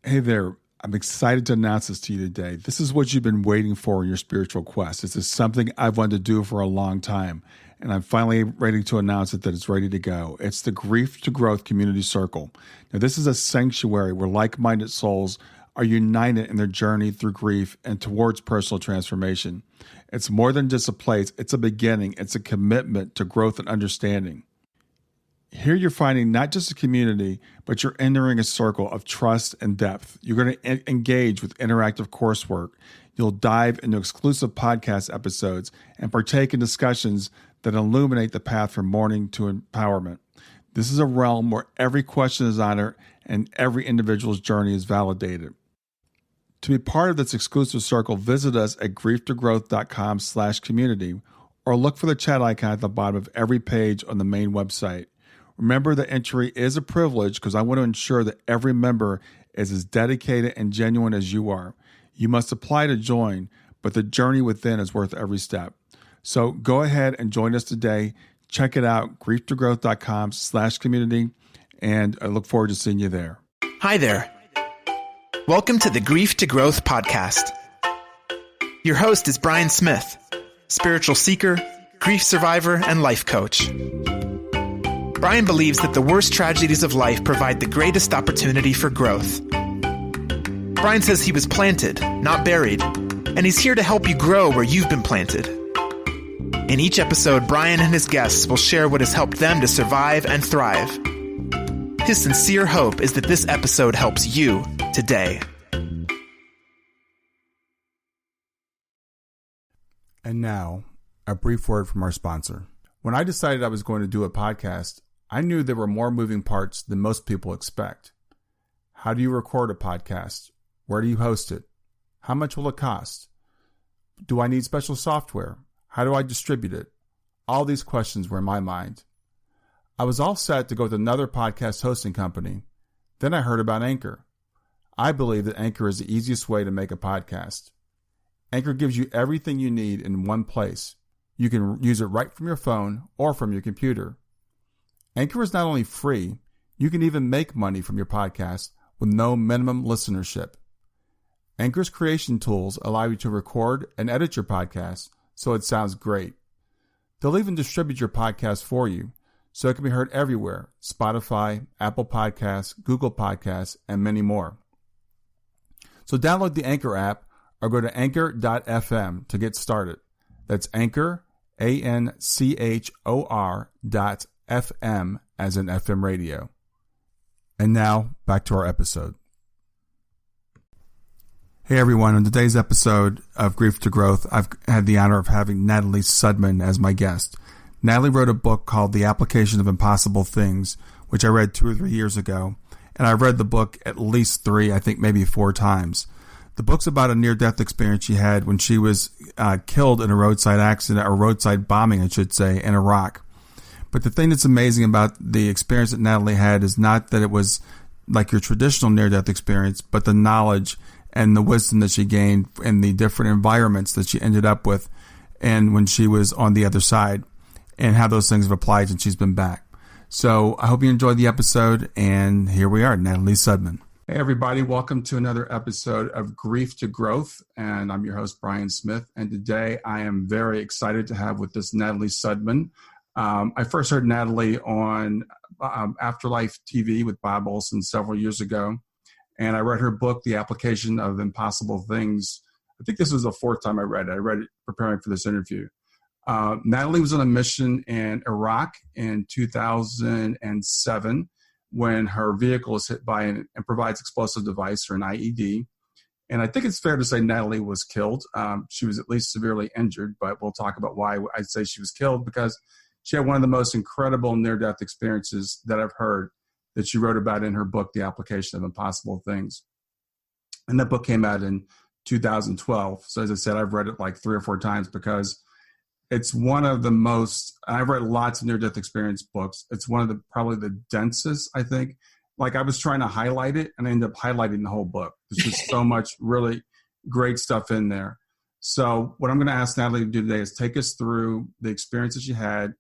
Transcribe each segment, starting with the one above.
Hey there. I'm excited to announce this to you today. This is what you've been waiting for in your spiritual quest. This is something I've wanted to do for a long time, and I'm finally ready to announce it that it's ready to go. It's the Grief to Growth Community Circle. Now, this is a sanctuary where like-minded souls are united in their journey through grief and towards personal transformation. It's more than just a place. It's a beginning. It's a commitment to growth and understanding. Here you're finding not just a community, but you're entering a circle of trust and depth. You're going to engage with interactive coursework. You'll dive into exclusive podcast episodes and partake in discussions that illuminate the path from mourning to empowerment. This is a realm where every question is honored and every individual's journey is validated. To be part of this exclusive circle, visit us at grieftogrowth.com/community or look for the chat icon at the bottom of every page on the main website. Remember that entry is a privilege because I want to ensure that every member is as dedicated and genuine as you are. You must apply to join, but the journey within is worth every step. So go ahead and join us today. Check it out, grieftogrowth.com/community, and I look forward to seeing you there. Hi there. Welcome to the Grief to Growth podcast. Your host is Brian Smith, spiritual seeker, grief survivor, and life coach. Brian believes that the worst tragedies of life provide the greatest opportunity for growth. Brian says he was planted, not buried, and he's here to help you grow where you've been planted. In each episode, Brian and his guests will share what has helped them to survive and thrive. His sincere hope is that this episode helps you today. And now, a brief word from our sponsor. When I decided I was going to do a podcast, I knew there were more moving parts than most people expect. How do you record a podcast? Where do you host it? How much will it cost? Do I need special software? How do I distribute it? All these questions were in my mind. I was all set to go with another podcast hosting company. Then I heard about Anchor. I believe that Anchor is the easiest way to make a podcast. Anchor gives you everything you need in one place. You can use it right from your phone or from your computer. Anchor is not only free, you can even make money from your podcast with no minimum listenership. Anchor's creation tools allow you to record and edit your podcast so it sounds great. They'll even distribute your podcast for you so it can be heard everywhere: Spotify, Apple Podcasts, Google Podcasts, and many more. So download the Anchor app or go to anchor.fm to get started. That's Anchor, ANCHOR.FM as in FM radio. And now, back to our episode. Hey everyone, on today's episode of Grief to Growth, I've had the honor of having Natalie Sudman as my guest. Natalie wrote a book called The Application of Impossible Things, which I read 2 or 3 years ago. And I've read the book at least 3, I think maybe 4 times. The book's about a near-death experience she had when she was killed in a roadside accident, or roadside bombing, I should say, in Iraq. But the thing that's amazing about the experience that Natalie had is not that it was like your traditional near-death experience, but the knowledge and the wisdom that she gained in the different environments that she ended up with and when she was on the other side, and how those things have applied since she's been back. So I hope you enjoyed the episode, and here we are, Natalie Sudman. Hey everybody, welcome to another episode of Grief to Growth, and I'm your host, Brian Smith, and today I am very excited to have with us Natalie Sudman. I first heard Natalie on Afterlife TV with Bob Olson several years ago, and I read her book, The Application of Impossible Things. I think this was the 4th time I read it. I read it preparing for this interview. Natalie was on a mission in Iraq in 2007 when her vehicle was hit by an improvised explosive device, or an IED. And I think it's fair to say Natalie was killed. She was at least severely injured, but we'll talk about why I'd say she was killed, because she had one of the most incredible near-death experiences that I've heard, that she wrote about in her book, The Application of Impossible Things. And that book came out in 2012. So as I said, I've read it like 3 or 4 times because it's one of the most, I've read lots of near-death experience books. It's one of the, probably the densest, I think. Like I was trying to highlight it and I ended up highlighting the whole book. There's just so much really great stuff in there. So what I'm going to ask Natalie to do today is take us through the experiences she had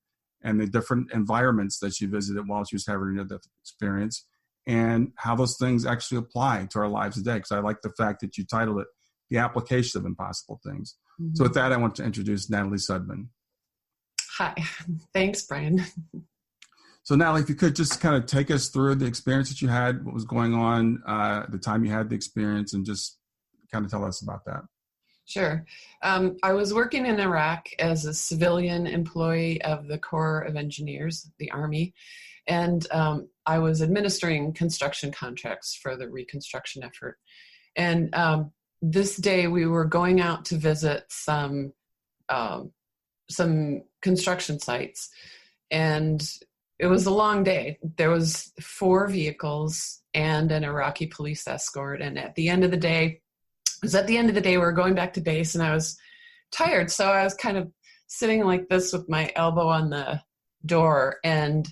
and the different environments that she visited while she was having her near-death experience, and how those things actually apply to our lives today. Because I like the fact that you titled it The Application of Impossible Things. Mm-hmm. So with that, I want to introduce Natalie Sudman. Hi. Thanks, Brian. So Natalie, if you could just kind of take us through the experience that you had, what was going on at the time you had the experience, and just kind of tell us about that. Sure. I was working in Iraq as a civilian employee of the Corps of Engineers, the Army, and I was administering construction contracts for the reconstruction effort. And this day we were going out to visit some construction sites, and it was a long day. There was 4 vehicles and an Iraqi police escort. And at the end of the day, we were going back to base, and I was tired. So I was kind of sitting like this with my elbow on the door, and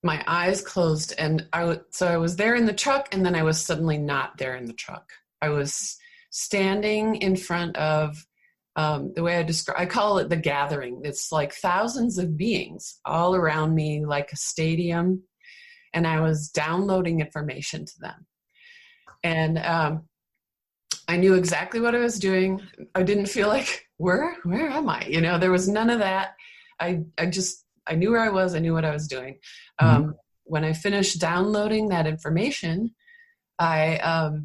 my eyes closed. And I was there in the truck, and then I was suddenly not there in the truck. I was standing in front of the way I call it the gathering. It's like thousands of beings all around me, like a stadium, and I was downloading information to them. And I knew exactly what I was doing. I didn't feel like, where am I? There was none of that. I knew where I was. I knew what I was doing. When I finished downloading that information, I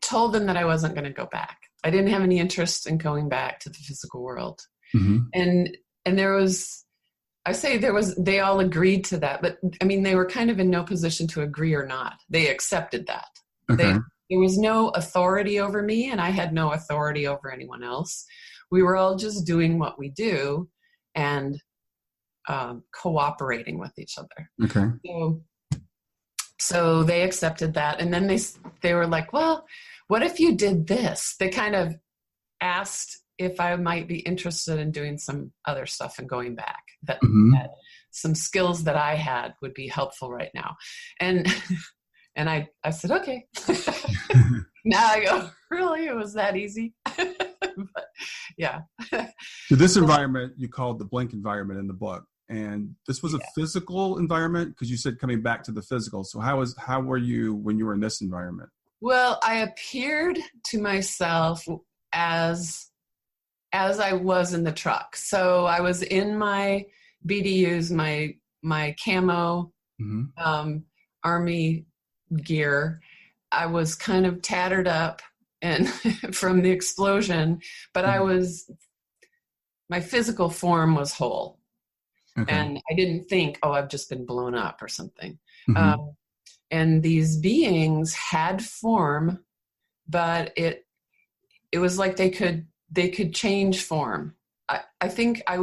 told them that I wasn't going to go back. I didn't have any interest in going back to the physical world. Mm-hmm. And they all agreed to that, but I mean, they were kind of in no position to agree or not. They accepted that. Okay. There was no authority over me, and I had no authority over anyone else. We were all just doing what we do and cooperating with each other. Okay. So they accepted that. And then they were like, well, what if you did this? They kind of asked if I might be interested in doing some other stuff and going back, that some skills that I had would be helpful right now. And I said, okay. Now I go, really? It was that easy? But yeah. So this environment you called the blink environment in the book. And this was a physical environment, because you said coming back to the physical. So how were you when you were in this environment? Well, I appeared to myself as I was in the truck. So I was in my BDUs, my camo Army gear. I was kind of tattered up and from the explosion, but my physical form was whole. Okay. And I didn't think, I've just been blown up or something. Mm-hmm. And these beings had form, but it was like they could change form. I think it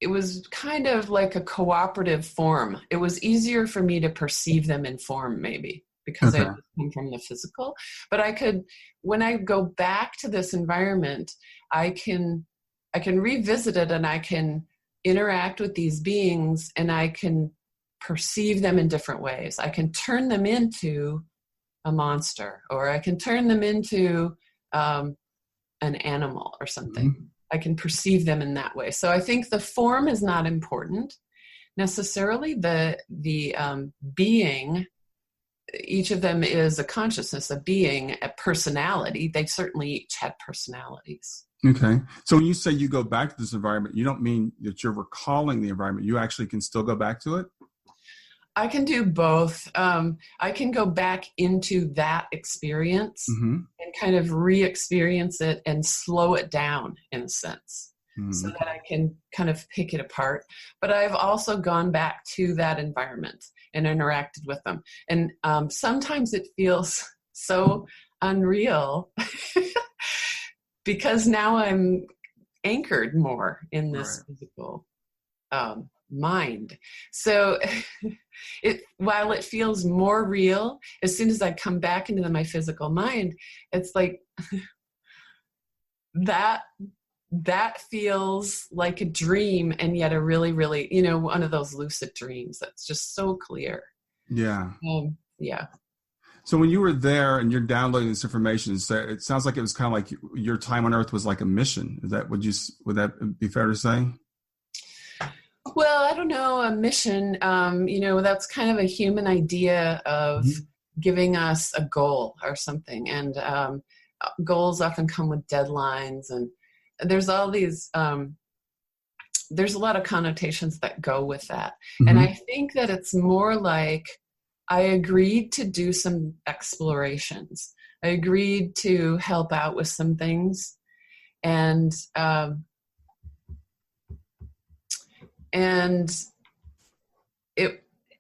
was kind of like a cooperative form. It was easier for me to perceive them in form, maybe, because I come from the physical. But when I go back to this environment, I can revisit it, and I can interact with these beings, and I can perceive them in different ways. I can turn them into a monster, or I can turn them into an animal or something. Mm-hmm. I can perceive them in that way. So I think the form is not important necessarily. The being, each of them is a consciousness, a being, a personality. They certainly each had personalities. Okay. So when you say you go back to this environment, you don't mean that you're recalling the environment. You actually can still go back to it? I can do both. I can go back into that experience and kind of re-experience it and slow it down in a sense so that I can kind of pick it apart. But I've also gone back to that environment and interacted with them. And sometimes it feels so unreal because now I'm anchored more in this physical mind. So while it feels more real, as soon as I come back into my physical mind, it's like that feels like a dream, and yet a really, really, one of those lucid dreams that's just so clear. Yeah. Yeah. So when you were there and you're downloading this information, it sounds like it was kind of like your time on Earth was like a mission. Would that be fair to say? Well, I don't know, a mission, that's kind of a human idea of Mhm. giving us a goal or something. And goals often come with deadlines, and there's all these, there's a lot of connotations that go with that. And Mhm. I think that it's more like I agreed to do some explorations. I agreed to help out with some things. And, and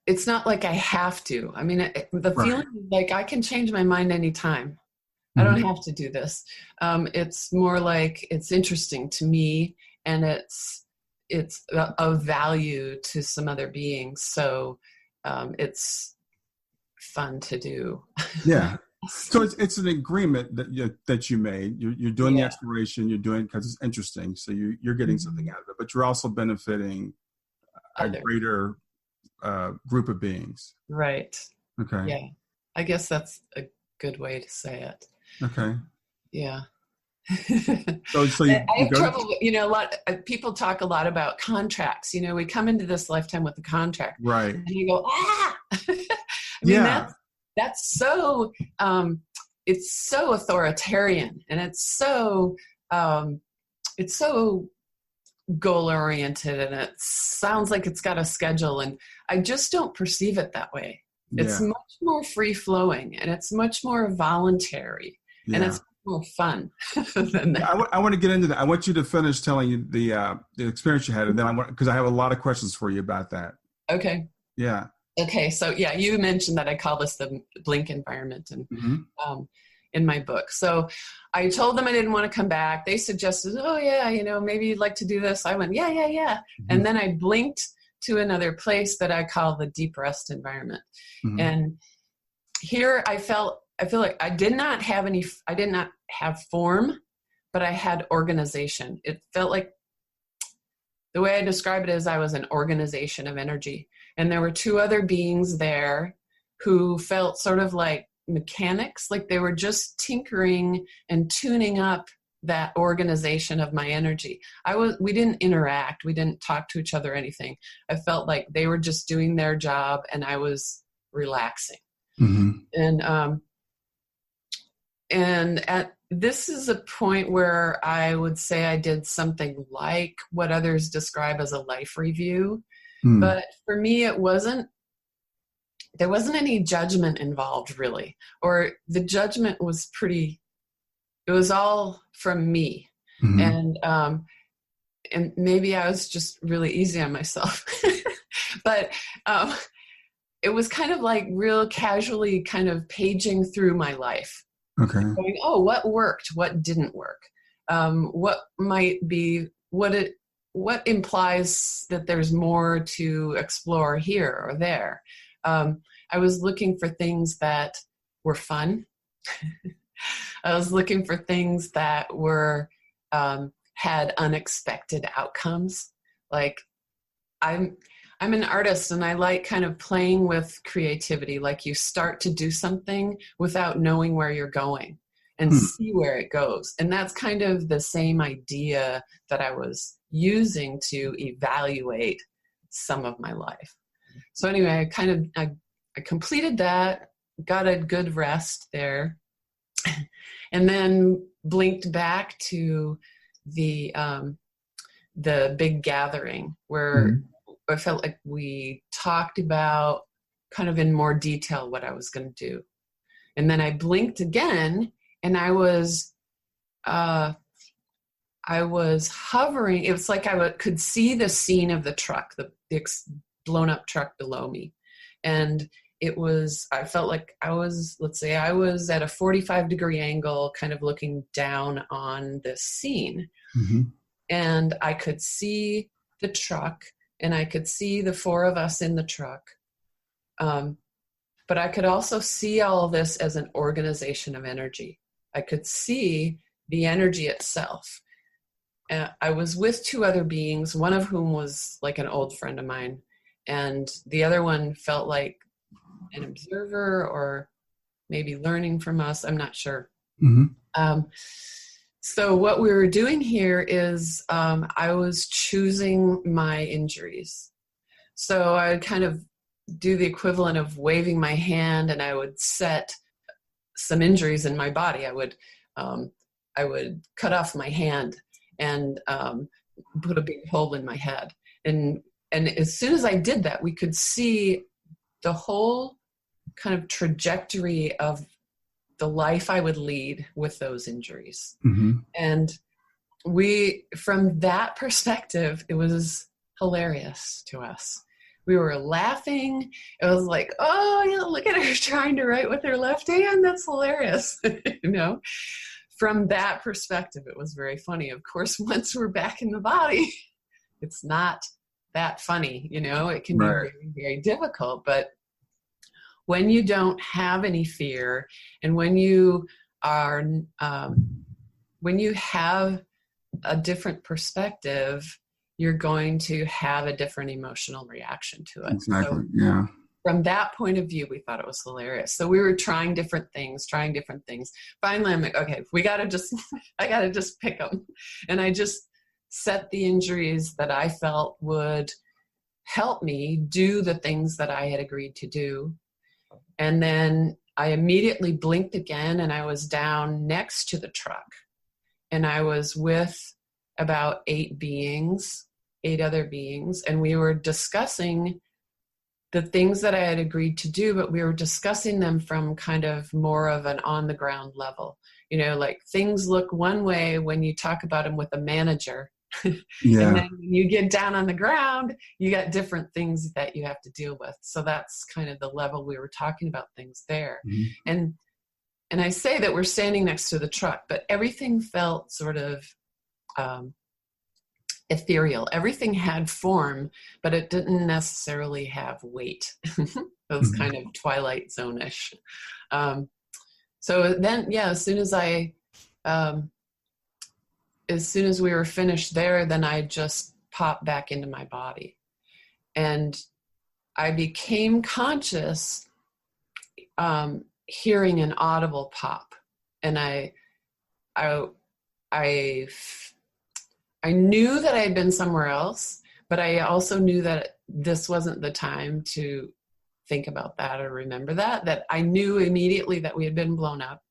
it's not like I have to. I mean, the Right. feeling is like I can change my mind anytime. I don't Mhm. have to do this. It's more like it's interesting to me, and it's of value to some other beings. So it's fun to do. Yeah. So it's an agreement that you made. You're doing the Yeah. exploration. You're doing because it's interesting. So you're getting something Mhm. out of it, but you're also benefiting a Other. greater group of beings. Right. Okay. Yeah. I guess that's a good way to say it. Okay. Yeah. So I you have go to trouble, a lot people talk a lot about contracts. We come into this lifetime with a contract, right. and you go, ah. I mean, Yeah. that's so it's so authoritarian, and um, it's so goal oriented, and it sounds like it's got a schedule, and I just don't perceive it that way. It's Yeah. much more free flowing, and it's much more voluntary, and Yeah. it's more fun than Yeah, that. I want to get into that. I want you to finish telling you the experience you had, and then I want because I have a lot of questions for you about that. Okay. Yeah. Okay. So yeah, you mentioned that I call this the blink environment, and Hmm. um, in my book. So I told them I didn't want to come back. They suggested, oh yeah, maybe you'd like to do this. I went, yeah, yeah, yeah. Hmm. And then I blinked to another place that I call the deep rest environment. Hmm. And here I feel like I did not have form, but I had organization. It felt like the way I describe it is I was an organization of energy. And there were two other beings there who felt sort of like mechanics, like they were just tinkering and tuning up that organization of my energy. We didn't interact, we didn't talk to each other or anything. I felt like they were just doing their job, and I was relaxing. Hmm. And at this is a point where I would say I did something like what others describe as a life review. Hmm. But for me, there wasn't any judgment involved, really. Or the judgment was it was all from me. Hmm. And maybe I was just really easy on myself. But it was kind of like real casually kind of paging through my life, Okay. going, oh, what worked, what didn't work, what might be, what implies that there's more to explore here or there. I was looking for things that were fun. I was looking for things that were had unexpected outcomes. Like I'm an artist, and I like kind of playing with creativity. Like you start to do something without knowing where you're going and Hmm. see where it goes. And that's kind of the same idea that I was using to evaluate some of my life. So anyway, I completed that, got a good rest there, and then blinked back to the big gathering where Hmm. I felt like we talked about kind of in more detail what I was going to do. And then I blinked again, and uh, I was hovering. It was like could see the scene of the truck, the blown up truck below me. And I felt like let's say I was at a 45-degree angle, kind of looking down on this scene. Hmm. And I could see the truck, and I could see the four of us in the truck. But I could also see all of this as an organization of energy. I could see the energy itself. I was with two other beings, one of whom was like an old friend of mine, and the other one felt like an observer or maybe learning from us. I'm not sure. Hmm. Um, So what we were doing here is I was choosing my injuries. So I would kind of do the equivalent of waving my hand, and I would set some injuries in my body. I would cut off my hand and put a big hole in my head. And as soon as I did that, we could see the whole kind of trajectory of the life I would lead with those injuries. Mm-hmm. And from that perspective, it was hilarious to us. We were laughing. It was like, oh, yeah, look at her trying to write with her left hand. That's hilarious. From that perspective, it was very funny. Of course, once we're back in the body, it's not that funny. It can be very, very difficult. But when you don't have any fear, and when you have a different perspective, you're going to have a different emotional reaction to it. Exactly. So yeah. From that point of view, we thought it was hilarious. So we were trying different things. Finally, I'm like, okay, I got to just pick them. And I just set the injuries that I felt would help me do the things that I had agreed to do. And then I immediately blinked again, and I was down next to the truck. And I was with about 8 other beings, and we were discussing the things that I had agreed to do, but we were discussing them from kind of more of an on-the-ground level. Like things look one way when you talk about them with a manager. Yeah. And then when you get down on the ground, you got different things that you have to deal with. So that's kind of the level we were talking about things there. Mm-hmm. And I say that we're standing next to the truck, but everything felt sort of ethereal. Everything had form, but it didn't necessarily have weight. It was kind of Twilight Zone-ish. So then, as soon as we were finished there, then I just popped back into my body. And I became conscious hearing an audible pop. And I knew that I had been somewhere else, but I also knew that this wasn't the time to think about that or remember that I knew immediately that we had been blown up.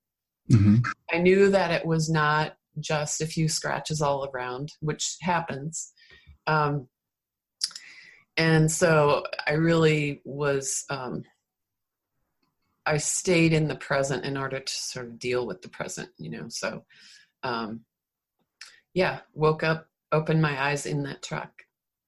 Mm-hmm. I knew that it was not just a few scratches all around, which happens. And so I really was, I stayed in the present in order to sort of deal with the present, so woke up, opened my eyes in that truck.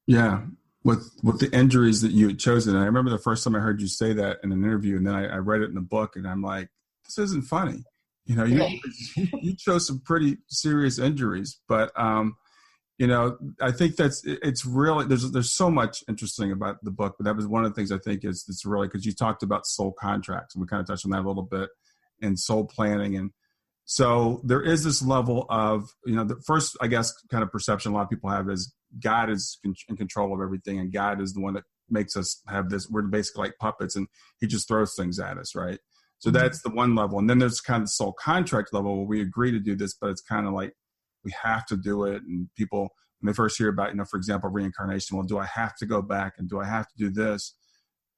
Yeah. With the injuries that you had chosen. And I remember the first time I heard you say that in an interview, and then I read it in the book, and I'm like, this isn't funny. You chose some pretty serious injuries, but I think it's really, there's so much interesting about the book, but that was one of the things I think it's really, because you talked about soul contracts, and we kind of touched on that a little bit, and soul planning. And so there is this level of, the first, I guess, kind of perception a lot of people have is God is in control of everything, and God is the one that makes us have this, we're basically like puppets, and he just throws things at us, right? So that's the one level. And then there's kind of the soul contract level where we agree to do this, but it's kind of like we have to do it. And people, when they first hear about, for example, reincarnation, well, do I have to go back, and do I have to do this?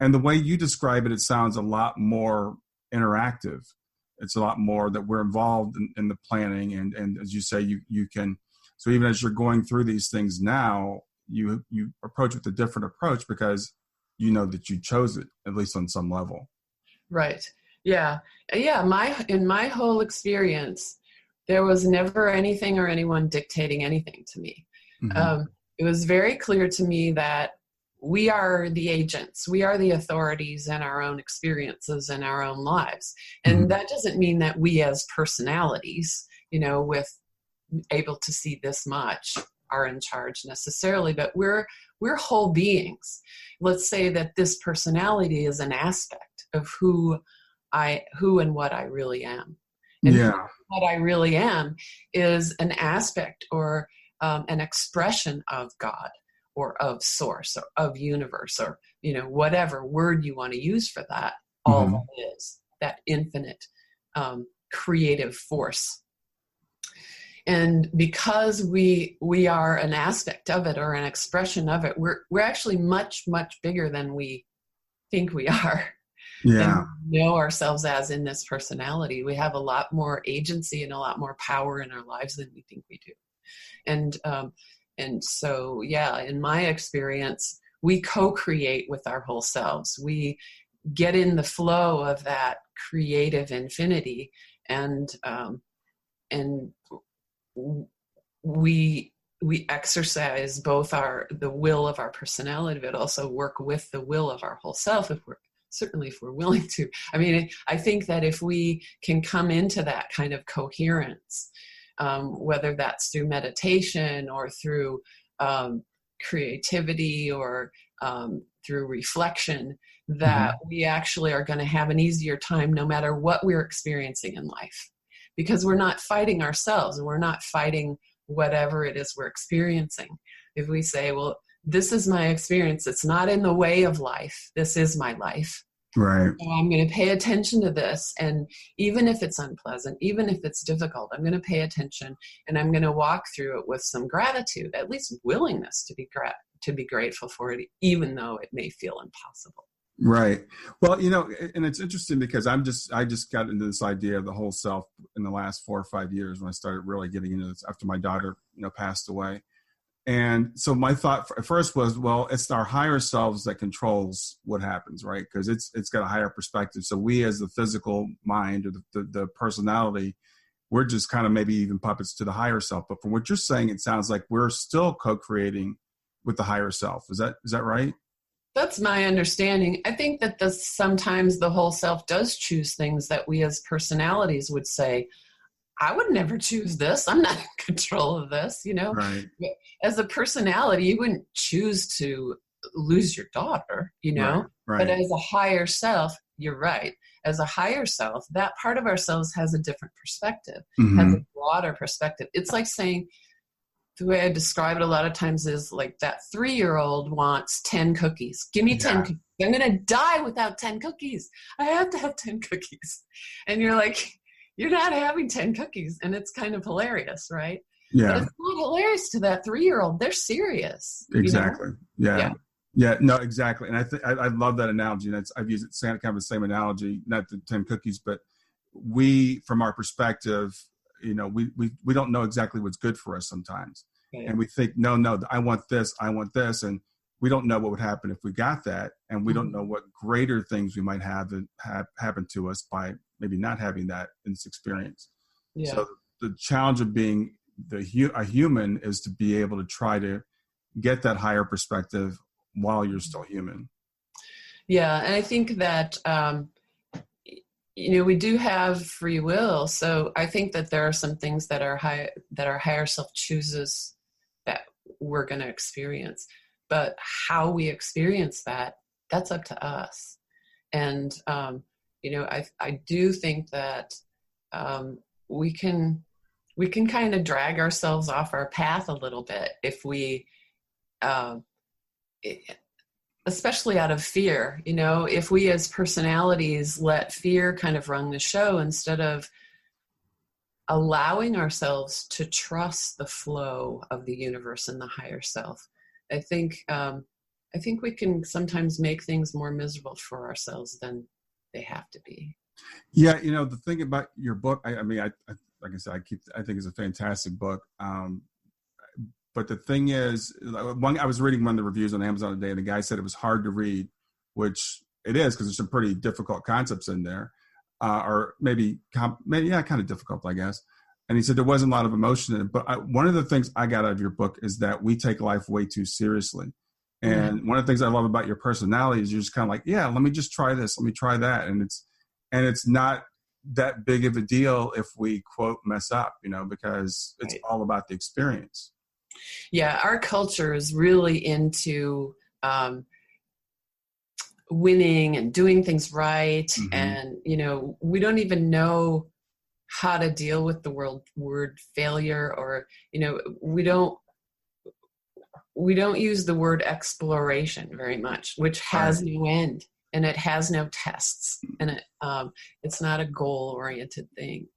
And the way you describe it, it sounds a lot more interactive. It's a lot more that we're involved in the planning. And as you say, you can, so even as you're going through these things now, you approach with a different approach because you know that you chose it, at least on some level. Right. Yeah. In my whole experience, there was never anything or anyone dictating anything to me. Mm-hmm. It was very clear to me that we are the agents, we are the authorities in our own experiences and our own lives. And that doesn't mean that we as personalities, with able to see this much, are in charge necessarily, but we're whole beings. Let's say that this personality is an aspect of who and what I really am. And what I really am is an aspect or an expression of God or of source or of universe or, whatever word you want to use for that. All that is that infinite creative force. And because we are an aspect of it or an expression of it, we're actually much, much bigger than we think we are. Yeah. And we know ourselves as in this personality. We have a lot more agency and a lot more power in our lives than we think we do. And so, yeah, in my experience, we co-create with our whole selves. We get in the flow of that creative infinity, and we exercise both the will of our personality, but also work with the will of our whole self if we're willing to. I mean, I think that if we can come into that kind of coherence, whether that's through meditation or through creativity or through reflection, that we actually are going to have an easier time no matter what we're experiencing in life, because we're not fighting ourselves and we're not fighting whatever it is we're experiencing. If we say, well, this is my experience, it's not in the way of life, this is my life. Right. So I'm going to pay attention to this. And even if it's unpleasant, even if it's difficult, I'm going to pay attention and I'm going to walk through it with some gratitude, at least willingness to be grateful for it, even though it may feel impossible. Right. Well, and it's interesting because I just got into this idea of the whole self in the last 4 or 5 years when I started really getting into this after my daughter, passed away. And so my thought at first was, well, it's our higher selves that controls what happens, right? Because it's got a higher perspective. So we as the physical mind or the personality, we're just kind of maybe even puppets to the higher self. But from what you're saying, it sounds like we're still co-creating with the higher self. Is that right? That's my understanding. I think that sometimes the whole self does choose things that we as personalities would say, I would never choose this. I'm not in control of this, Right. As a personality, you wouldn't choose to lose your daughter, Right. But as a higher self, you're right. As a higher self, that part of ourselves has a different perspective, has a broader perspective. It's like saying, the way I describe it a lot of times is like that 3-year-old wants 10 cookies. Give me 10 cookies. I'm going to die without 10 cookies. I have to have 10 cookies. And you're like, you're not having 10 cookies. And it's kind of hilarious, right? Yeah. But it's not hilarious to that 3-year-old. They're serious. Exactly. Yeah. No, exactly. And I love that analogy. I've used it kind of the same analogy, not the 10 cookies, but we, from our perspective, we don't know exactly what's good for us sometimes. Right. And we think, no, I want this. And we don't know what would happen if we got that. And we don't know what greater things we might have happen to us by maybe not having that in this experience. Yeah. So the challenge of being a human is to be able to try to get that higher perspective while you're still human. Yeah. And I think that, we do have free will. So I think that there are some things that our higher self chooses that we're going to experience. But how we experience that's up to us. And, I do think that we can kind of drag ourselves off our path a little bit if we, especially out of fear, if we as personalities let fear kind of run the show instead of allowing ourselves to trust the flow of the universe and the higher self. I think we can sometimes make things more miserable for ourselves than they have to be. Yeah, the thing about your book, I like I said, I think it's a fantastic book. But the thing is, I was reading one of the reviews on Amazon today, and the guy said it was hard to read, which it is because there's some pretty difficult concepts in there, or maybe kind of difficult, I guess. And he said there wasn't a lot of emotion in it. But one of the things I got out of your book is that we take life way too seriously. And one of the things I love about your personality is you're just kind of like, yeah, let me just try this, let me try that, and it's not that big of a deal if we quote mess up, because it's all about the experience. Yeah, our culture is really into winning and doing things right. Mm-hmm. And, we don't even know how to deal with the word failure, or, we don't use the word exploration very much, which has no end and it has no tests, and it's not a goal-oriented thing.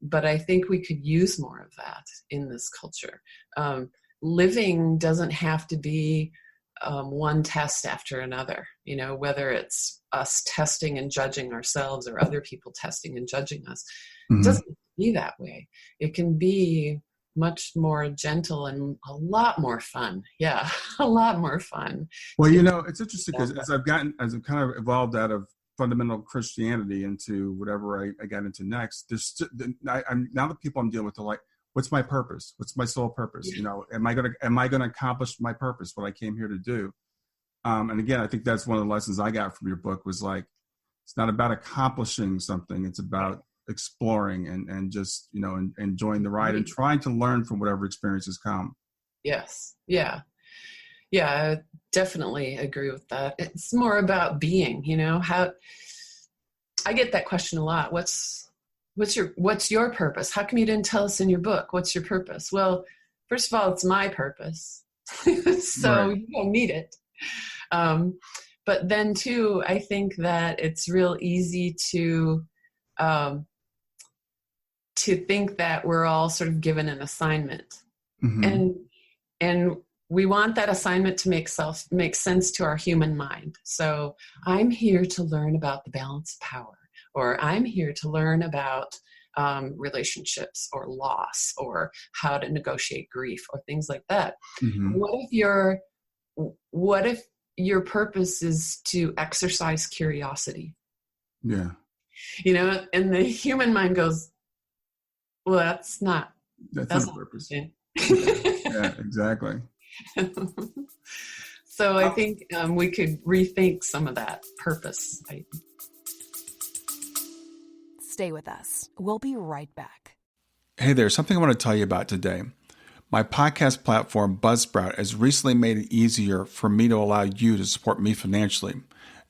but I think we could use more of that in this culture. Living doesn't have to be one test after another, whether it's us testing and judging ourselves or other people testing and judging us. It doesn't have to be that way. It can be much more gentle and a lot more fun. Yeah, a lot more fun. Well, it's interesting because as I've kind of evolved out of fundamental Christianity into whatever I got into next, now the people I'm dealing with are like, what's my purpose? What's my sole purpose? Am I going to accomplish my purpose, what I came here to do? And again, I think that's one of the lessons I got from your book was like, it's not about accomplishing something. It's about exploring and just, enjoying the ride and trying to learn from whatever experiences come. Yes. Yeah. Yeah, I definitely agree with that. It's more about being, how I get that question a lot. What's your purpose? How come you didn't tell us in your book? What's your purpose? Well, first of all, it's my purpose. So right. You don't need it. But then too, I think that it's real easy to think that we're all sort of given an assignment. And we want that assignment to make sense to our human mind. So I'm here to learn about the balance of power, or I'm here to learn about relationships or loss or how to negotiate grief or things like that. What if your purpose is to exercise curiosity? Yeah. And the human mind goes, well, that's not the purpose. Yeah, exactly. So I think we could rethink some of that purpose. Stay with us. We'll be right back. Hey there, something I want to tell you about today. My podcast platform, Buzzsprout, has recently made it easier for me to allow you to support me financially.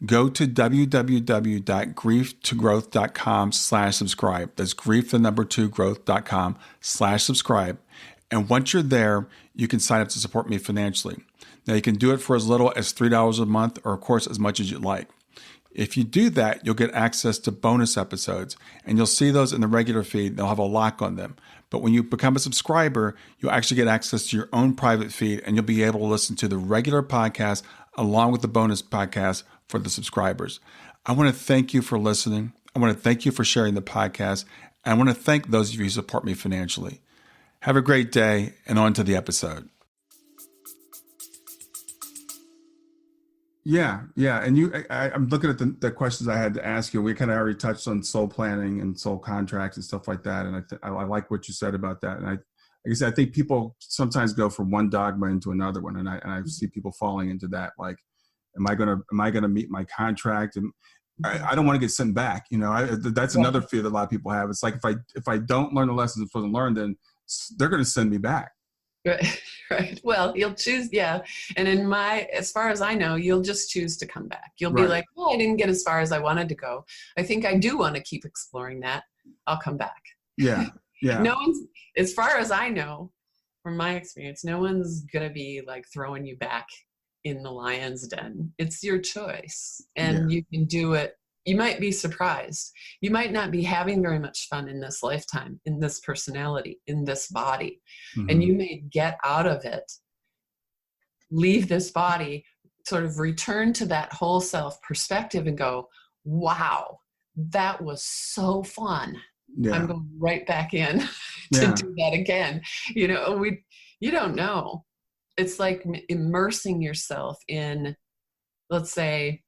Go to www.grieftogrowth.com/subscribe. That's grief2growth.com/subscribe. And once you're there, you can sign up to support me financially. Now, you can do it for as little as $3 a month, or of course, as much as you'd like. If you do that, you'll get access to bonus episodes, and you'll see those in the regular feed. They'll have a lock on them. But when you become a subscriber, you'll actually get access to your own private feed, and you'll be able to listen to the regular podcast along with the bonus podcast for the subscribers. I want to thank you for listening. I want to thank you for sharing the podcast. And I want to thank those of you who support me financially. Have a great day, and on to the episode. Yeah. And I'm looking at the questions I had to ask you. We kind of already touched on soul planning and soul contracts and stuff like that. And I like what you said about that. And like I said, I think people sometimes go from one dogma into another one. And I see people falling into that. Like, am I gonna meet my contract? And I don't want to get sent back. That's another fear that a lot of people have. It's like, if I don't learn the lessons I'm supposed to learn, then they're going to send me back. Right. Well, you'll choose. Yeah. And as far as I know, you'll just choose to come back. You'll be like, well, I didn't get as far as I wanted to go. I think I do want to keep exploring that. I'll come back. Yeah. Yeah. No one's, as far as I know, from my experience, no one's going to be like throwing you back in the lion's den. It's your choice, and you can do it. You might be surprised. You might not be having very much fun in this lifetime, in this personality, in this body. And you may get out of it, leave this body, sort of return to that whole self perspective and go, wow, that was so fun. Yeah. I'm going right back in to do that again. You don't know. It's like immersing yourself in, let's say,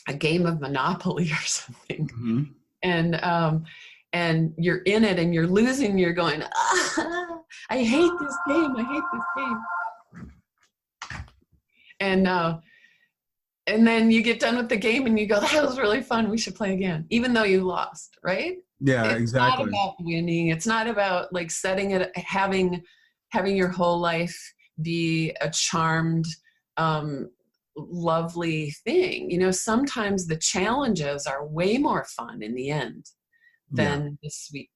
a game of Monopoly or something. And you're in it and you're losing, you're going, I hate this game. I hate this game. And then you get done with the game and you go, that was really fun. We should play again, even though you lost, right? Yeah, it's exactly. It's not about winning. It's not about like setting it, having your whole life be a charmed, lovely thing. Sometimes the challenges are way more fun in the end than the sweet.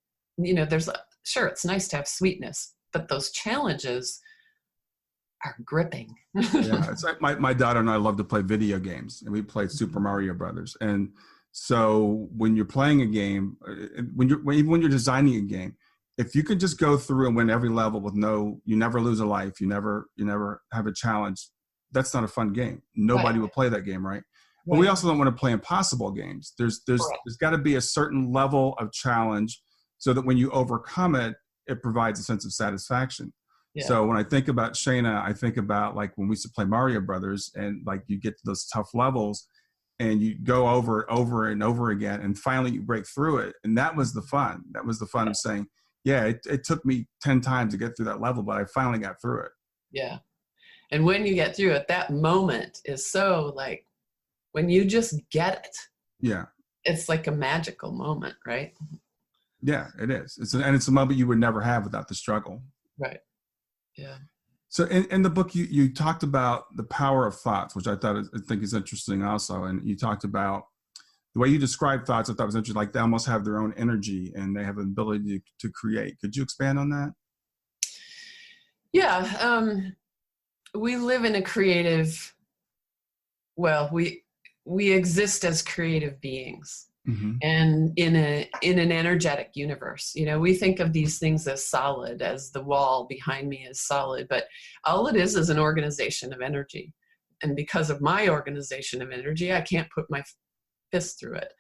Sure, it's nice to have sweetness, but those challenges are gripping. Yeah, it's like my daughter and I love to play video games, and we played Super Mario Brothers, and So when you're playing a game, even when you're designing a game, if you could just go through and win every level with you never lose a life, you never have a challenge, that's not a fun game. Nobody would play that game, right? But we also don't want to play impossible games. There's got to be a certain level of challenge so that when you overcome it, it provides a sense of satisfaction. Yeah. So when I think about Shayna, I think about like when we used to play Mario Brothers, and like you get to those tough levels and you go over and over again, and finally you break through it. And that was the fun. That was the fun of saying, yeah, it took me 10 times to get through that level, but I finally got through it. Yeah. And when you get through it, that moment is so like, when you just get it. Yeah. It's like a magical moment, right? Yeah, it is. It's a moment you would never have without the struggle. Right. Yeah. So in the book, you talked about the power of thoughts, which I think is interesting also. And you talked about the way you describe thoughts. I thought was interesting. Like they almost have their own energy and they have an ability to create. Could you expand on that? Yeah. We live in a creative, we exist as creative beings. Mm-hmm. And in an energetic universe. We think of these things as solid, as the wall behind me is solid, but all it is an organization of energy. And because of my organization of energy, I can't put my fist through it.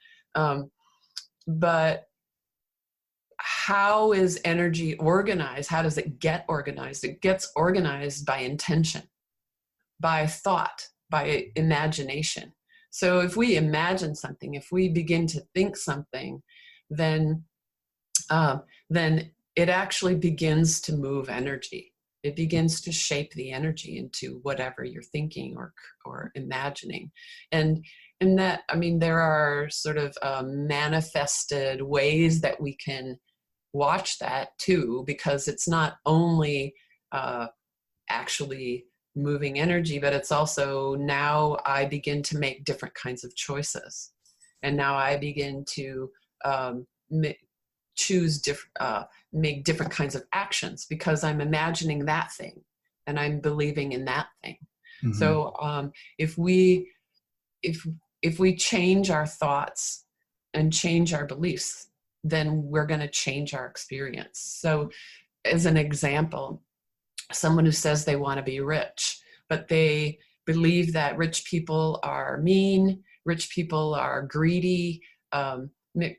But how is energy organized? How does it get organized? It gets organized by intention, by thought, by imagination. So if we imagine something, if we begin to think something, then it actually begins to move energy. It begins to shape the energy into whatever you're thinking or imagining. And that, there are sort of manifested ways that we can watch that too, because it's not only actually moving energy, but it's also now I begin to make different kinds of choices. And now I begin to make different kinds of actions because I'm imagining that thing and I'm believing in that thing. Mm-hmm. So if we change our thoughts and change our beliefs, then we're going to change our experience. So as an example, someone who says they want to be rich, but they believe that rich people are mean, rich people are greedy,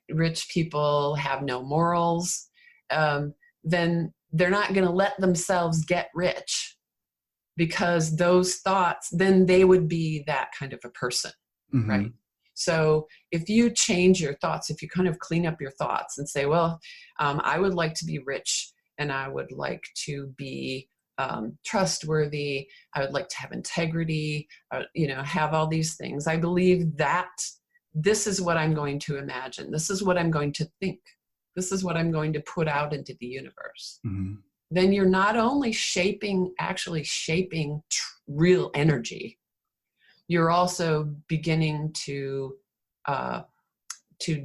rich people have no morals, then they're not going to let themselves get rich, because those thoughts, then they would be that kind of a person, mm-hmm. right? So if you change your thoughts, if you kind of clean up your thoughts and say, well, I would like to be rich, and I would like to be trustworthy, I would like to have integrity, have all these things. I believe that this is what I'm going to imagine. This is what I'm going to think. This is what I'm going to put out into the universe. Mm-hmm. Then you're not only actually shaping real energy, you're also beginning to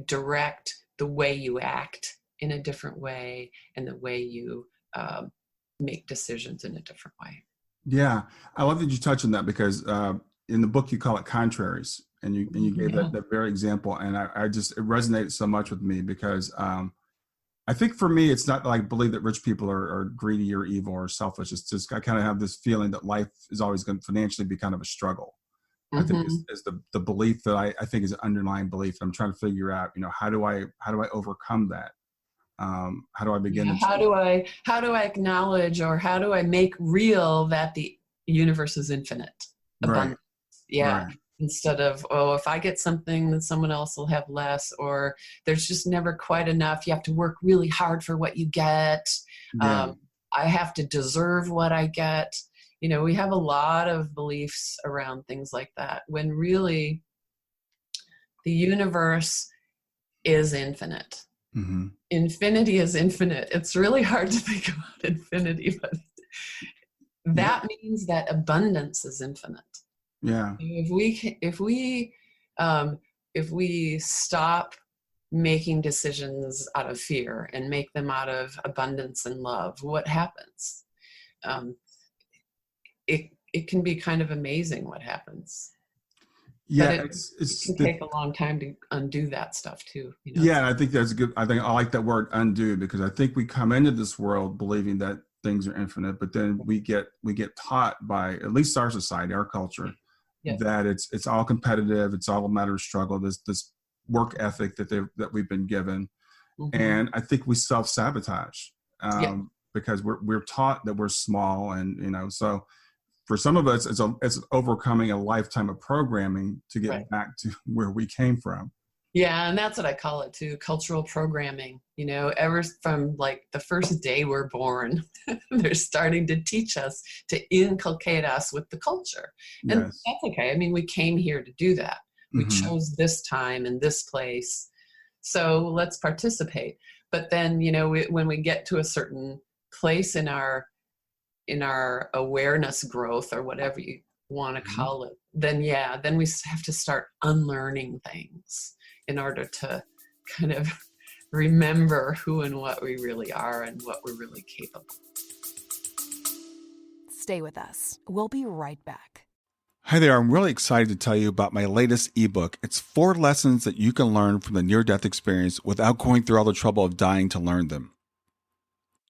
direct the way you act in a different way, and the way you make decisions in a different way. Yeah, I love that you touch on that, because in the book you call it contraries, and you gave that very example, and it resonated so much with me, because I think for me it's not that I believe that rich people are greedy or evil or selfish. It's just I kind of have this feeling that life is always going to financially be kind of a struggle. Mm-hmm. I think is the belief that I think is an underlying belief. I'm trying to figure out, how do I overcome that? How do I begin? How do I acknowledge, or how do I make real that the universe is infinite? Abundance. Right. Yeah. Right. Instead of, if I get something, then someone else will have less, or there's just never quite enough. You have to work really hard for what you get. Yeah. I have to deserve what I get. We have a lot of beliefs around things like that, when really the universe is infinite. Mm-hmm. Infinity is infinite. It's really hard to think about infinity, but that means that abundance is infinite. Yeah. If we stop making decisions out of fear and make them out of abundance and love, what happens? It can be kind of amazing what happens. Yeah, But it can take a long time to undo that stuff too. Yeah, I think that's good. I think I like that word undo, because I think we come into this world believing that things are infinite, but then we get taught by at least our society, our culture, Yes. that it's all competitive, it's all a matter of struggle. This work ethic that we've been given, and I think we self-sabotage because we're taught that we're small, and so for some of us, it's overcoming a lifetime of programming to get back to where we came from. Yeah, and that's what I call it too, cultural programming. Ever from like the first day we're born, they're starting to teach us, to inculcate us with the culture. And that's okay. I mean, we came here to do that. We chose this time and this place. So let's participate. But then, when we get to a certain place in our awareness growth, or whatever you want to call it, then we have to start unlearning things in order to kind of remember who and what we really are and what we're really capable. Stay with us. We'll be right back. Hi there, I'm really excited to tell you about my latest ebook. It's 4 lessons that you can learn from the near-death experience without going through all the trouble of dying to learn them.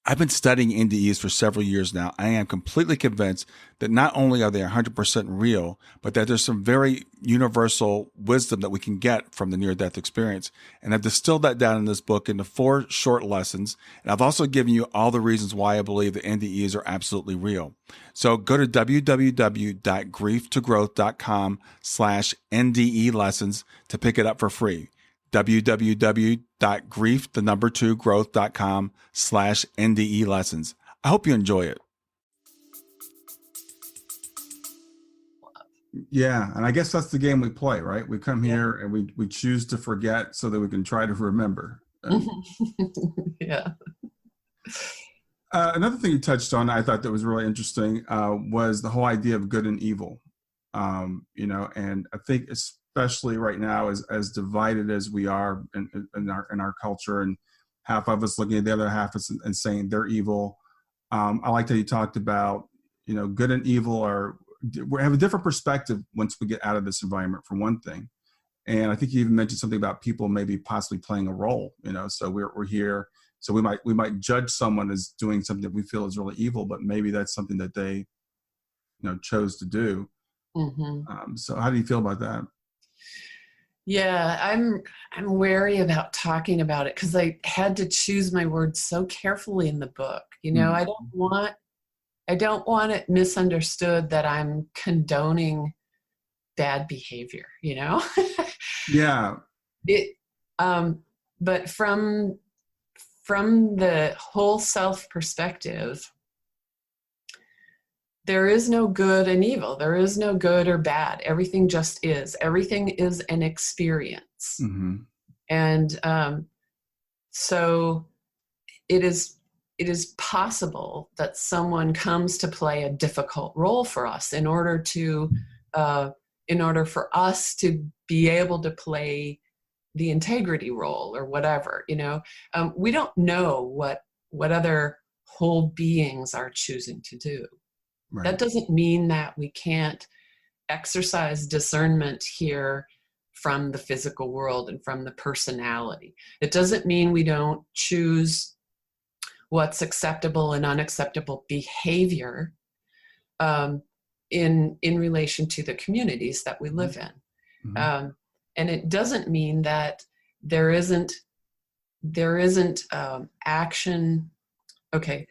I've been studying NDEs for several years now. I am completely convinced that not only are they 100% real, but that there's some very universal wisdom that we can get from the near-death experience. And I've distilled that down in this book into 4 short lessons. And I've also given you all the reasons why I believe the NDEs are absolutely real. So go to www.grieftogrowth.com/NDE lessons to pick it up for free. www.grieftogrowth.com/NDE lessons. I hope you enjoy it. Yeah, and I guess that's the game we play, right? We come here and we choose to forget so that we can try to remember. Yeah. Another thing you touched on, I thought that was really interesting, was the whole idea of good and evil. And I think especially right now, as divided as we are in our culture, and half of us looking at the other half and saying they're evil. I like that you talked about, good and evil we have a different perspective once we get out of this environment, for one thing. And I think you even mentioned something about people maybe possibly playing a role, so we're here. So we might judge someone as doing something that we feel is really evil, but maybe that's something that they, chose to do. So how do you feel about that? Yeah, I'm wary about talking about it because I had to choose my words so carefully in the book. I don't want it misunderstood that I'm condoning bad behavior. Yeah. But from the whole self perspective, there is no good and evil. There is no good or bad. Everything just is. Everything is an experience. And so it is possible that someone comes to play a difficult role for us in order for us to be able to play the integrity role or whatever. We don't know what other whole beings are choosing to do. Right. That doesn't mean that we can't exercise discernment here from the physical world and from the personality. It doesn't mean we don't choose what's acceptable and unacceptable behavior in relation to the communities that we live in. And it doesn't mean that there isn't action. Okay.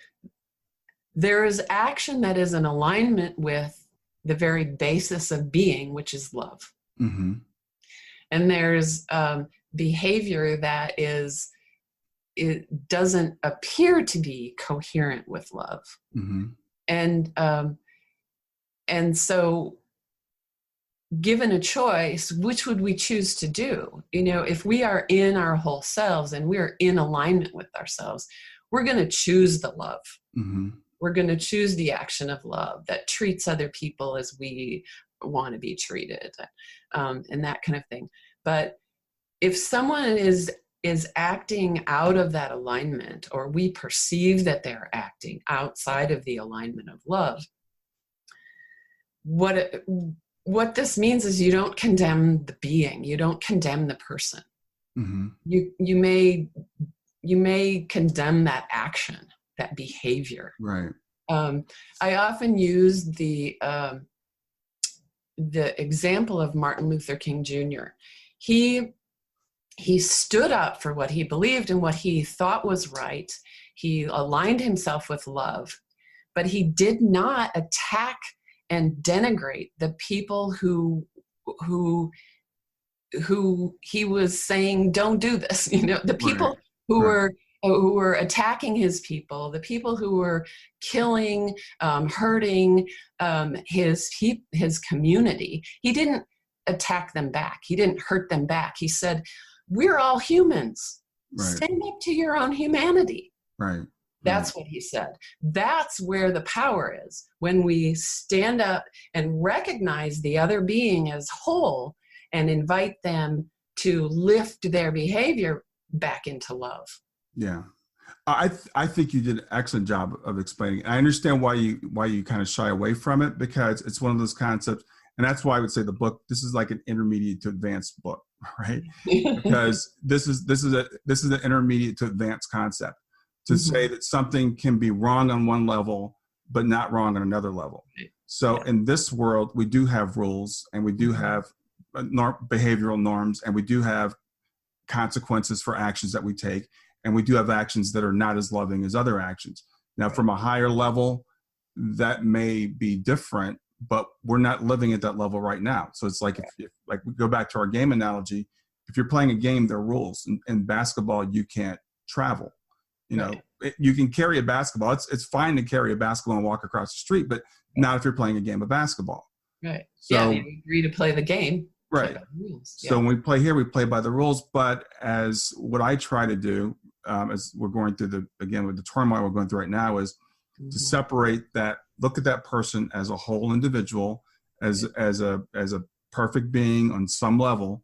There is action that is in alignment with the very basis of being, which is love. And there's behavior that it doesn't appear to be coherent with love. And so given a choice, which would we choose to do? If we are in our whole selves and we're in alignment with ourselves, we're going to choose the love. We're going to choose the action of love that treats other people as we want to be treated, and that kind of thing. But if someone is acting out of that alignment, or we perceive that they're acting outside of the alignment of love, what what this means is you don't condemn the being, you don't condemn the person. Mm-hmm. You may condemn that action, that behavior. Right. I often use the example of Martin Luther King Jr. He stood up for what he believed and what he thought was right. He aligned himself with love, but he did not attack and denigrate the people who he was saying, don't do this. The people who were attacking his people, the people who were killing, hurting his community. He didn't attack them back. He didn't hurt them back. He said, we're all humans. Right. Stand up to your own humanity. Right. That's what he said. That's where the power is. When we stand up and recognize the other being as whole and invite them to lift their behavior back into love. Yeah. I think you did an excellent job of explaining. I understand why you kind of shy away from it, because it's one of those concepts. And that's why I would say the book, this is like an intermediate to advanced book, right? Because this is an intermediate to advanced concept. To say that something can be wrong on one level, but not wrong on another level. So in this world, we do have rules, and we do have behavioral norms, and we do have consequences for actions that we take, and we do have actions that are not as loving as other actions. Now, from a higher level, that may be different, but we're not living at that level right now. So it's like, if like we go back to our game analogy, if you're playing a game, there are rules. In basketball, you can't travel. You can carry a basketball. It's fine to carry a basketball and walk across the street, but not if you're playing a game of basketball. Right. So, you agree to play the game. Right. Play by the rules. So when we play here, we play by the rules. But as what I try to do, as we're going through with the turmoil we're going through right now, is to separate that, look at that person as a whole individual, as a perfect being on some level,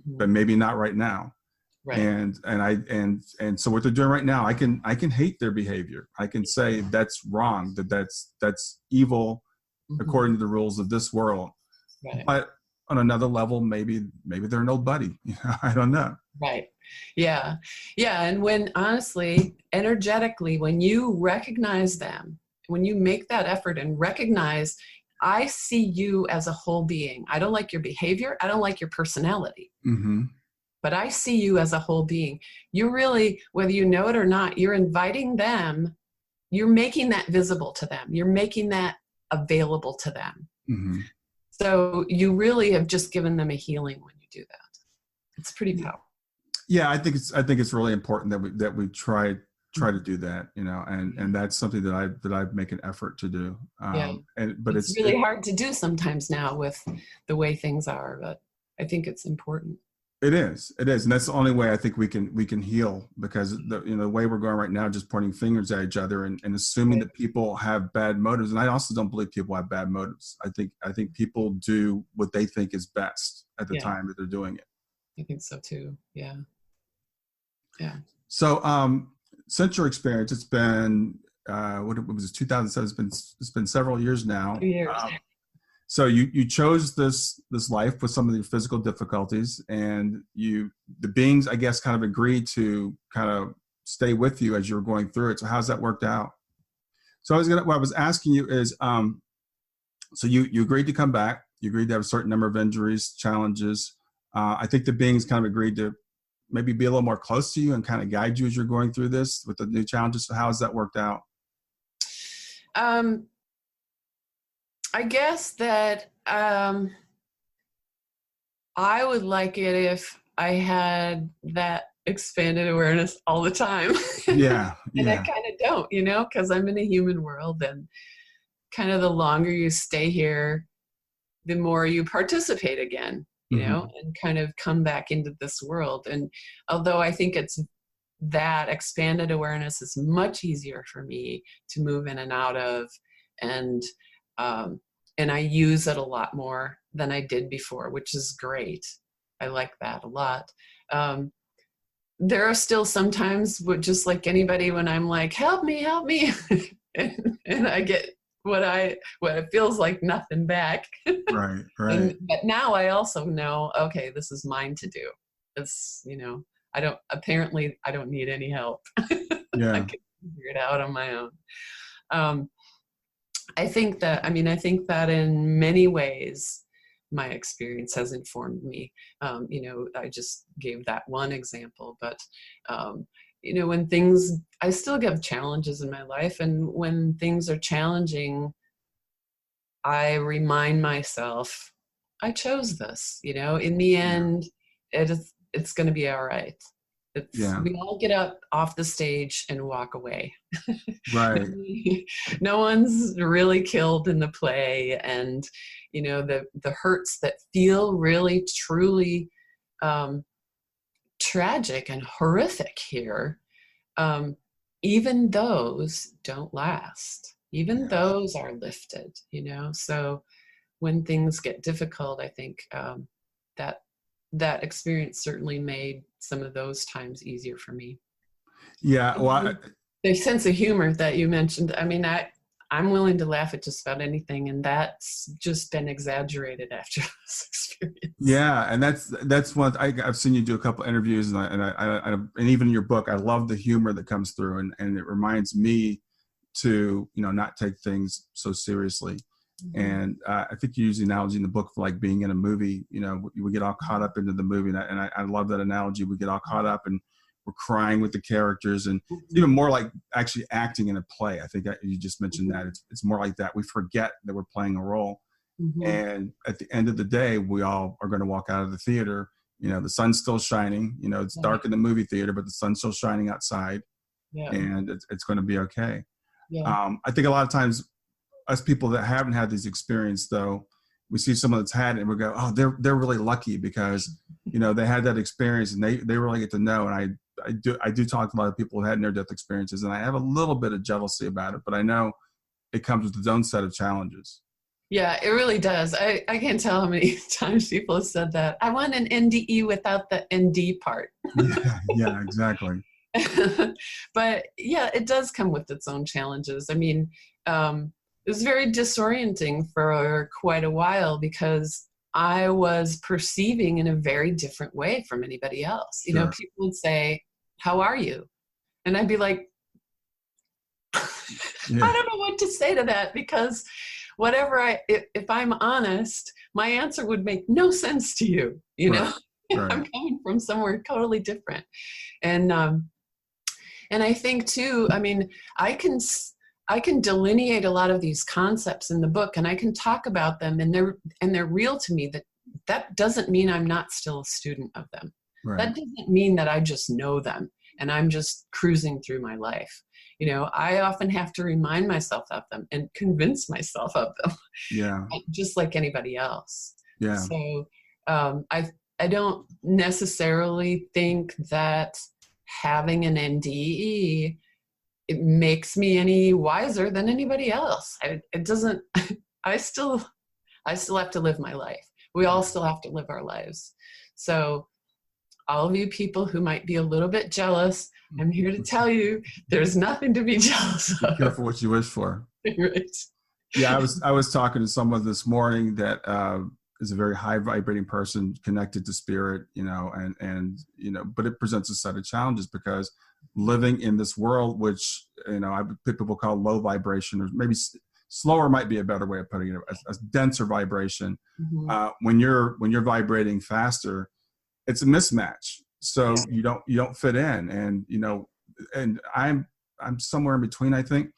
but maybe not right now. Right. And so what they're doing right now, I can hate their behavior. I can say that's wrong, that's evil according to the rules of this world. Right. But on another level, maybe they're an old buddy. I don't know. Right. Yeah. Yeah. And when honestly, energetically, when you recognize them, when you make that effort and recognize, I see you as a whole being. I don't like your behavior. I don't like your personality. But I see you as a whole being. You're really, whether you know it or not, you're inviting them, you're making that visible to them. You're making that available to them. So you really have just given them a healing when you do that. It's pretty powerful. Yeah, I think it's really important that we try to do that, and that's something that I make an effort to do. But it's really hard to do sometimes now with the way things are, but I think it's important. It is, and that's the only way I think we can heal, because the way we're going right now, just pointing fingers at each other and assuming that people have bad motives. And I also don't believe people have bad motives. I think people do what they think is best at the time that they're doing it. I think so too. Yeah. Yeah. So since your experience, it's been what was it, 2007? It's been several years now. 2 years. So you chose this life with some of the physical difficulties, and the beings, I guess, kind of agreed to kind of stay with you as you were going through it. So how's that worked out? So what I was asking you is, so you agreed to come back. You agreed to have a certain number of injuries, challenges. I think the beings kind of agreed to maybe be a little more close to you and kind of guide you as you're going through this with the new challenges. So how has that worked out? I guess that I would like it if I had that expanded awareness all the time. Yeah. And I kind of don't, because I'm in a human world, and kind of the longer you stay here, the more you participate again, and kind of come back into this world. And although I think it's that expanded awareness is much easier for me to move in and out of, and I use it a lot more than I did before, which is great. I like that a lot. There are still sometimes, just like anybody, when I'm like, help me, and I get what it feels like nothing back. Right. Right. But now I also know, okay, this is mine to do. It's, I don't need any help. Yeah. I can figure it out on my own. I think that in many ways, my experience has informed me. I just gave that one example, but, I still get challenges in my life. And when things are challenging, I remind myself, I chose this, in the end, it's going to be all right. We all get up off the stage and walk away. Right. No one's really killed in the play. And, the hurts that feel really, truly tragic and horrific here, even those don't last. Even those are lifted, So when things get difficult, I think that experience certainly made some of those times easier for me. Yeah. Well, the sense of humor that you mentioned, I'm willing to laugh at just about anything, and that's just been exaggerated after this experience. Yeah, and that's one I've seen you do a couple interviews, and even in your book, I love the humor that comes through, and it reminds me to not take things so seriously. Mm-hmm. And I think you use the analogy in the book for like being in a movie. We get all caught up into the movie, and I love that analogy. We get all caught up and we're crying with the characters, and it's even more like actually acting in a play. I think you just mentioned that it's more like that. We forget that we're playing a role, and at the end of the day, we all are going to walk out of the theater. The sun's still shining. It's dark in the movie theater, but the sun's still shining outside, and it's going to be okay. Yeah. I think a lot of times, us people that haven't had these experiences, though, we see someone that's had it, and we go, "Oh, they're really lucky because they had that experience, and they really get to know." And I do talk to a lot of people who had near-death experiences, and I have a little bit of jealousy about it, but I know it comes with its own set of challenges. Yeah, it really does. I can't tell how many times people have said that. I want an NDE without the ND part. Yeah, exactly. But yeah, it does come with its own challenges. It was very disorienting for quite a while because I was perceiving in a very different way from anybody else. Sure. People would say, "How are you?" And I'd be like, I don't know what to say to that, because if I'm honest, my answer would make no sense to you, Right. I'm coming from somewhere totally different. And I think too, I can delineate a lot of these concepts in the book, and I can talk about them, and they're real to me. That doesn't mean I'm not still a student of them. Right. That doesn't mean that I just know them and I'm just cruising through my life. I often have to remind myself of them and convince myself of them. Yeah. Just like anybody else. Yeah. So I don't necessarily think that having an NDE, it makes me any wiser than anybody else. It doesn't. I still have to live my life. We all still have to live our lives. So all of you people who might be a little bit jealous, I'm here to tell you there's nothing to be jealous of. Be careful what you wish for. Right. Yeah, I was talking to someone this morning that is a very high vibrating person connected to spirit, and but it presents a set of challenges because living in this world, which people call low vibration, or maybe slower might be a better way of putting it, a denser vibration. Mm-hmm. When you're vibrating faster, it's a mismatch. So you don't fit in, and I'm somewhere in between, I think.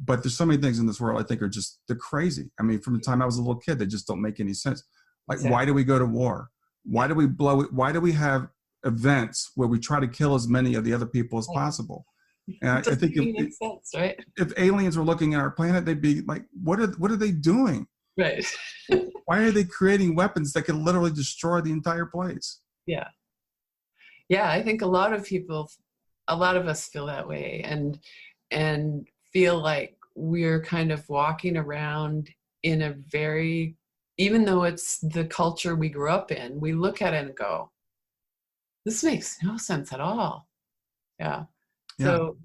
But there's so many things in this world I think they're crazy. From the time I was a little kid, they just don't make any sense. Like, why do we go to war? Why do we blow it? Why do we have events where we try to kill as many of the other people as possible? And I think if aliens were looking at our planet, they'd be like, what are they doing? Right. Why are they creating weapons that can literally destroy the entire place? Yeah. Yeah, I think a lot of us feel that way and feel like we're kind of walking around in a very, even though it's the culture we grew up in, we look at it and go, this makes no sense at all. Yeah. So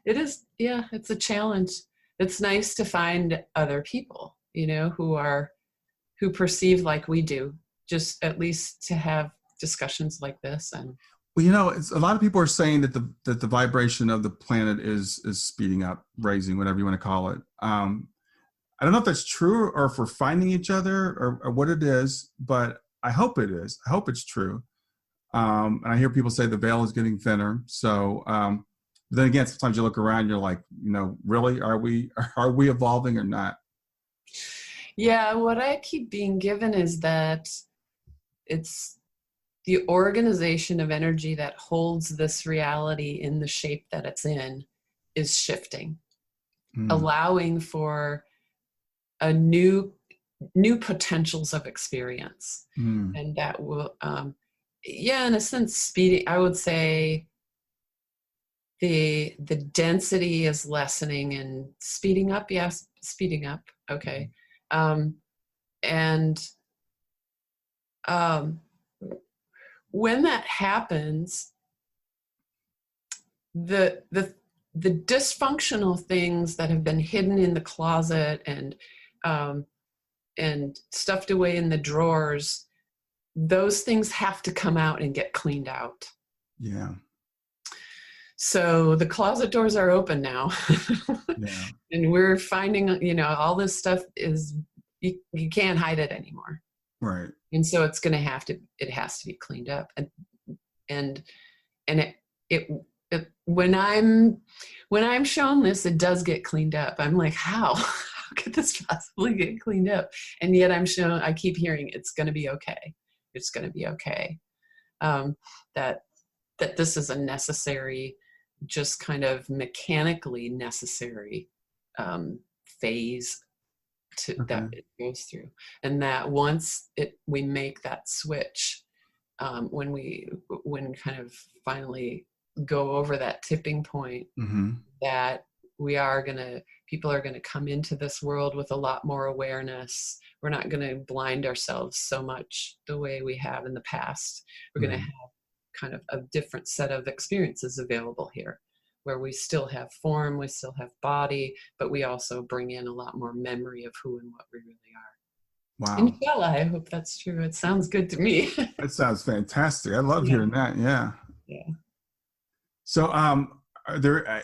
it is, it's a challenge. it's nice to find other people, who perceive like we do, just at least to have discussions like this. And well, it's, a lot of people are saying that the vibration of the planet is speeding up, raising, whatever you want to call it. I don't know if that's true or if we're finding each other or what it is, but I hope it is. I hope it's true. And I hear people say the veil is getting thinner. So but then again, sometimes you look around, you're like, really, are we evolving or not? Yeah, what I keep being given is that it's the organization of energy that holds this reality in the shape that it's in is shifting, allowing for a new potentials of experience. And that will, in a sense, speeding, I would say the density is lessening and speeding up. Yes, speeding up. Okay. When that happens, the dysfunctional things that have been hidden in the closet and stuffed away in the drawers, those things have to come out and get cleaned out. Yeah. So the closet doors are open now. Yeah. And we're finding, all this stuff is, you can't hide it anymore. Right. And so it has to be cleaned up. And when I'm shown this, it does get cleaned up. I'm like, how could this possibly get cleaned up? And yet I keep hearing it's going to be okay. It's going to be okay. That this is a necessary, just kind of mechanically necessary phase that it goes through, and that once we make that switch, when kind of finally go over that tipping point, that people are gonna come into this world with a lot more awareness. We're not gonna blind ourselves so much the way we have in the past. We're gonna have kind of a different set of experiences available here, where we still have form, we still have body, but we also bring in a lot more memory of who and what we really are. Wow. Inshallah, I hope that's true. It sounds good to me. That sounds fantastic. I love hearing that. Yeah. Yeah. So, are there,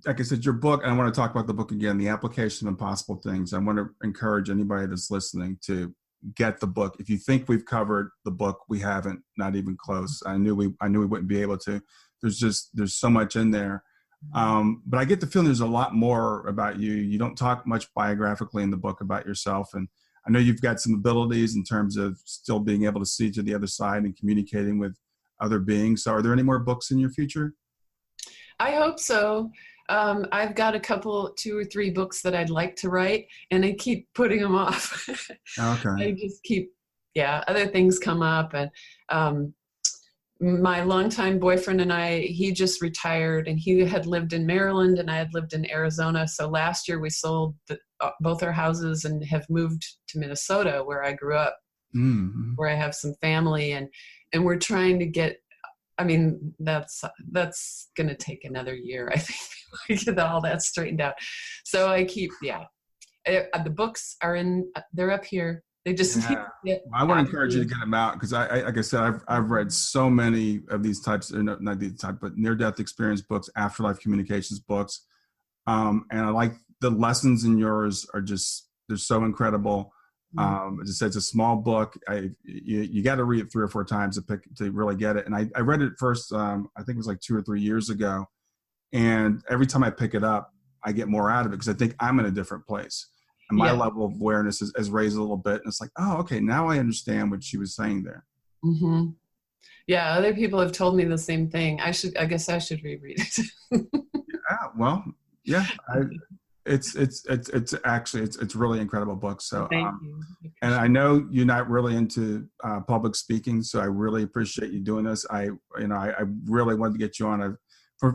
like I said, your book, and I want to talk about the book again, The Application of Impossible Things. I want to encourage anybody that's listening to get the book. If you think we've covered the book, we haven't, not even close. I knew we wouldn't be able to. There's so much in there. But I get the feeling there's a lot more about you. You don't talk much biographically in the book about yourself. And I know you've got some abilities in terms of still being able to see to the other side and communicating with other beings. So are there any more books in your future? I hope so. I've got 2 or 3 books that I'd like to write, and I keep putting them off. Okay. I just keep, other things come up. And my longtime boyfriend and he just retired, and he had lived in Maryland and I had lived in Arizona. So last year we sold both our houses and have moved to Minnesota, where I grew up, where I have some family, and we're trying to get, that's going to take another year, I think, to get all that straightened out. So I keep, the books they're up here. They just I want to encourage you to get them out, because I like I said, I've read so many of these types, not these type, but near-death experience books, afterlife communications books, and I like the lessons in yours they're so incredible. As I said, it's a small book. You got to read it 3 or 4 times to really get it. And I read it first, I think it was like 2 or 3 years ago, and every time I pick it up, I get more out of it because I think I'm in a different place. And my level of awareness has raised a little bit. And it's like, oh, okay, now I understand what she was saying there. Mm-hmm. Yeah, other people have told me the same thing. I guess I should reread it. It's actually a really incredible book. So, thank you. And I know you're not really into public speaking, so I really appreciate you doing this. I really wanted to get you on.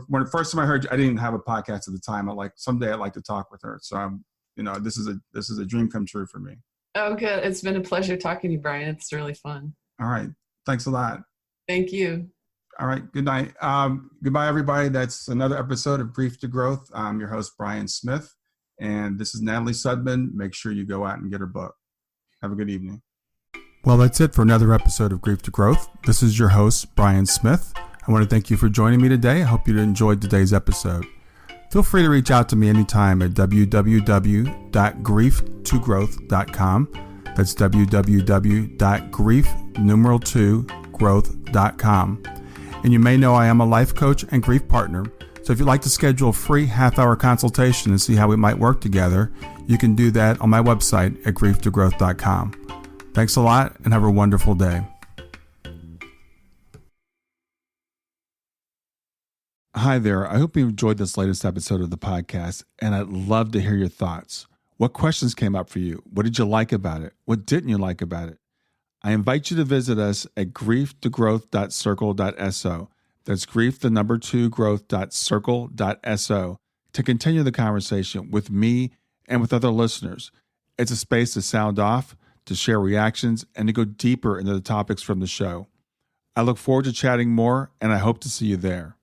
When the first time I heard you, I didn't even have a podcast at the time. Someday I'd like to talk with her. So this is a dream come true for me. Oh, good. It's been a pleasure talking to you, Brian. It's really fun. All right. Thanks a lot. Thank you. All right. Good night. Goodbye, everybody. That's another episode of Grief to Growth. I'm your host, Brian Smith. And this is Natalie Sudman. Make sure you go out and get her book. Have a good evening. Well, that's it for another episode of Grief to Growth. This is your host, Brian Smith. I want to thank you for joining me today. I hope you enjoyed today's episode. Feel free to reach out to me anytime at www.grieftogrowth.com. That's www.grief2growth.com. And you may know I am a life coach and grief partner. So if you'd like to schedule a free half-hour consultation and see how we might work together, you can do that on my website at grieftogrowth.com. Thanks a lot and have a wonderful day. Hi there. I hope you enjoyed this latest episode of the podcast, and I'd love to hear your thoughts. What questions came up for you? What did you like about it? What didn't you like about it? I invite you to visit us at grieftogrowth.circle.so. That's growth2growth.circle.so to continue the conversation with me and with other listeners. It's a space to sound off, to share reactions, and to go deeper into the topics from the show. I look forward to chatting more, and I hope to see you there.